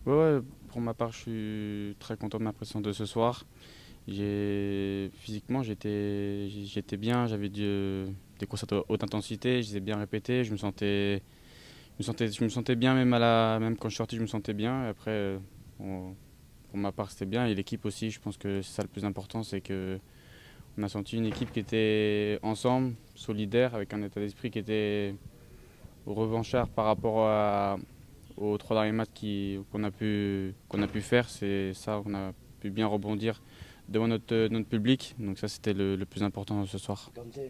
Ouais, pour ma part, je suis très content de ma prestation de ce soir. Physiquement, j'étais bien, des courses à haute intensité, je les ai bien répétées, je me sentais bien même quand je suis sorti, je me sentais bien. Et après, pour ma part, c'était bien et l'équipe aussi. Je pense que c'est ça le plus important, c'est que on a senti une équipe qui était ensemble, solidaire, avec un état d'esprit qui était revanchard par rapport aux trois derniers matchs qu'on a pu faire. C'est ça, on a pu bien rebondir devant notre public. Donc ça, c'était le plus important ce soir. Quentin,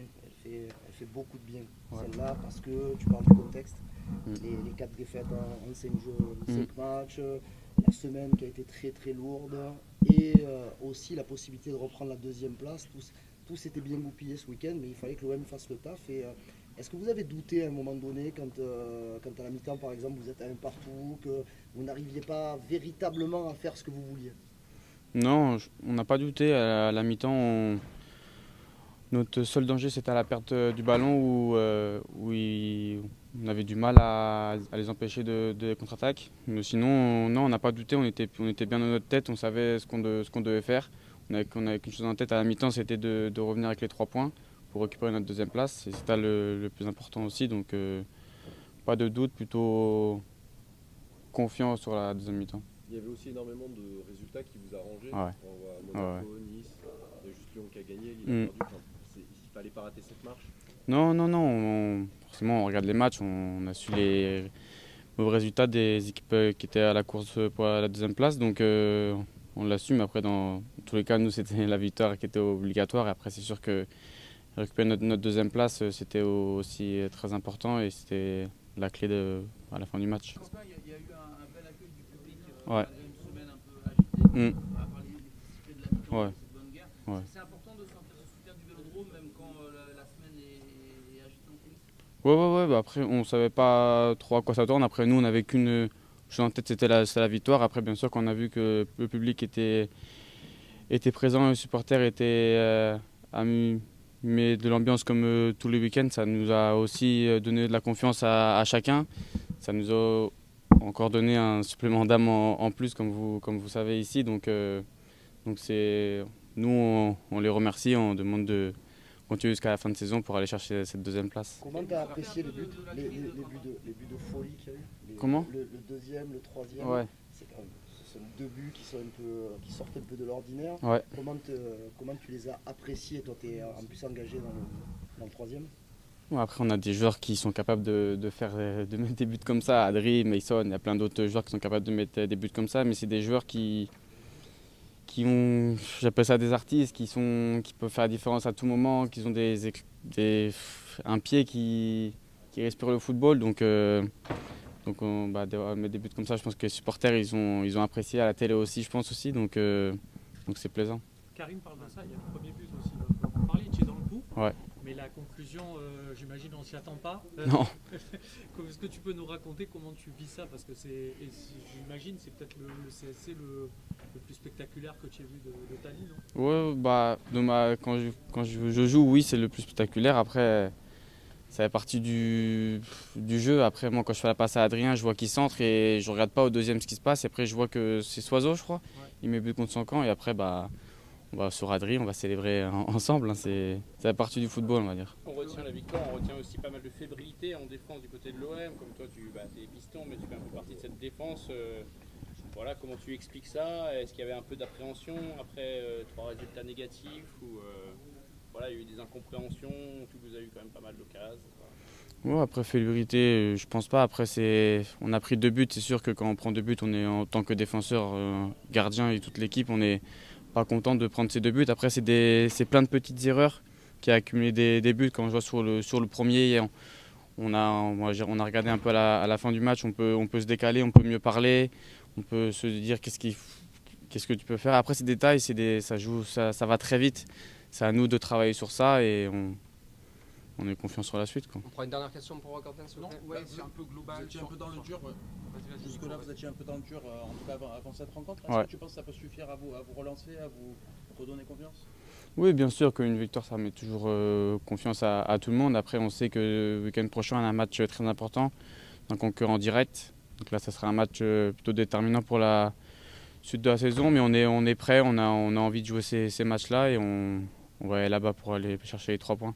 elle fait beaucoup de bien, Ouais. celle-là, parce que tu parles du contexte. Mm. Les 4 défaites en 5 jours, Mm. 5 matchs, la semaine qui a été très très lourde, et aussi la possibilité de reprendre la deuxième place. Tout s'était bien goupillé ce week-end, mais il fallait que l'OM fasse le taf. Et est-ce que vous avez douté à un moment donné, quand à la mi-temps par exemple vous êtes à un partout, que vous n'arriviez pas véritablement à faire ce que vous vouliez? Non, on n'a pas douté. À la mi-temps, notre seul danger, c'était à la perte du ballon on avait du mal à les empêcher de contre-attaque. Mais sinon, non, on n'a pas douté. On était bien dans notre tête. On savait ce qu'on devait faire. On avait qu'une chose en tête à la mi-temps, c'était de revenir avec les 3 points pour récupérer notre deuxième place. Et c'était le plus important aussi. Donc, pas de doute, plutôt confiant sur la deuxième mi-temps. Il y avait aussi énormément de résultats qui vous arrangeaient. Ouais. On voit Ouais. Monaco, Nice, il y a juste Lyon qui a gagné, Lille Mm. a perdu. Enfin, il fallait pas rater cette marche. Non, non, non. Forcément, on regarde les matchs. On a su les mauvais résultats des équipes qui étaient à la course pour la deuxième place. Donc, on l'assume. Après, dans tous les cas, nous, c'était la victoire qui était obligatoire. Et après, c'est sûr que récupérer notre deuxième place, c'était aussi très important. Et c'était la clé à la fin du match. Il y a eu un bel accueil du public Ouais. malgré une semaine un peu agitée. Mm. On va parler des sifflets de la mi-temps Ouais. de cette bonne guerre. Ouais. C'est important de sentir ce soutien du Vélodrome même quand la semaine est agitée en coulisses. Ouais. Bah après, on savait pas trop à quoi s'attendre. Après, nous, on n'avait qu'une chose en tête, c'était la victoire. Après, bien sûr, quand on a vu que le public était présent, les supporters étaient mais de l'ambiance comme tous les week-ends, ça nous a aussi donné de la confiance à chacun. Ça nous a encore donné un supplément d'âme en plus, comme vous savez ici. Donc nous, on les remercie, on demande de continuer jusqu'à la fin de saison pour aller chercher cette deuxième place. Comment tu as apprécié les buts, les buts de folie qu'il y a eu? Comment? Le deuxième, le troisième. Ouais. Ce sont deux buts qui sortent un peu de l'ordinaire. Ouais. Comment tu les as appréciés? Toi, tu es en plus engagé dans le troisième. Bon, après, on a des joueurs qui sont capables de mettre des buts comme ça. Adri, Mason, il y a plein d'autres joueurs qui sont capables de mettre des buts comme ça. Mais c'est des joueurs qui ont, j'appelle ça des artistes, qui peuvent faire la différence à tout moment, qui ont un pied qui respire le football. Mettre des buts comme ça, je pense que les supporters, ils ont apprécié à la télé aussi, je pense aussi. Donc c'est plaisant. Karim parle de ça, il y a le premier but aussi dont on parlait, tu es dans le coup. Ouais. Mais la conclusion, j'imagine, on s'y attend pas. Non. Est-ce que tu peux nous raconter comment tu vis ça? Parce que j'imagine, c'est peut-être le CSC le plus spectaculaire que tu aies vu de ta vie, non? Ouais, bah, quand je joue, oui, c'est le plus spectaculaire. Après, ça fait partie du jeu. Après, moi, quand je fais la passe à Adrien, je vois qu'il centre et je regarde pas au deuxième ce qui se passe. Et après, je vois que c'est Soiseau, je crois. Ouais. Il met but contre son camp. Et après, bah, on va sur Adrien, on va célébrer ensemble. Hein. Ça fait partie du football, on va dire. On retient la victoire, on retient aussi pas mal de fébrilité en défense du côté de l'OM. Comme toi, tu es piston, mais tu fais un peu partie de cette défense. Voilà, comment tu expliques ça? Est-ce qu'il y avait un peu d'appréhension après 3 résultats négatifs ou voilà, il y a eu des incompréhensions, tu vous avez eu quand même pas mal d'occasions. Ouais, après fébrilité, je pense pas. Après, on a pris 2 buts. C'est sûr que quand on prend 2 buts, on est en tant que défenseur, gardien et toute l'équipe, on n'est pas content de prendre ces 2 buts. Après, c'est plein de petites erreurs qui a accumulé des buts. Quand je vois sur le premier, on a regardé un peu à la fin du match. On peut se décaler, on peut mieux parler, on peut se dire qu'est-ce que tu peux faire. Après, ces détails, ça va très vite. C'est à nous de travailler sur ça et on est confiant sur la suite, quoi. On prend une dernière question pour Quentin, s'il vous plaît. Ouais, c'est un peu global. Vous étiez un peu dans le dur. Jusque-là, vous étiez un peu dans le dur, en tout cas avant cette rencontre. Est-ce que tu penses que ça peut suffire à vous relancer, à vous redonner confiance? Oui, bien sûr qu'une victoire, ça met toujours confiance à tout le monde. Après, on sait que le week-end prochain, on a un match très important, un concurrent direct. Donc là, ça sera un match plutôt déterminant pour la suite de la saison, mais on est prêt, on a envie de jouer ces matchs-là et on va aller là-bas pour aller chercher les 3 points.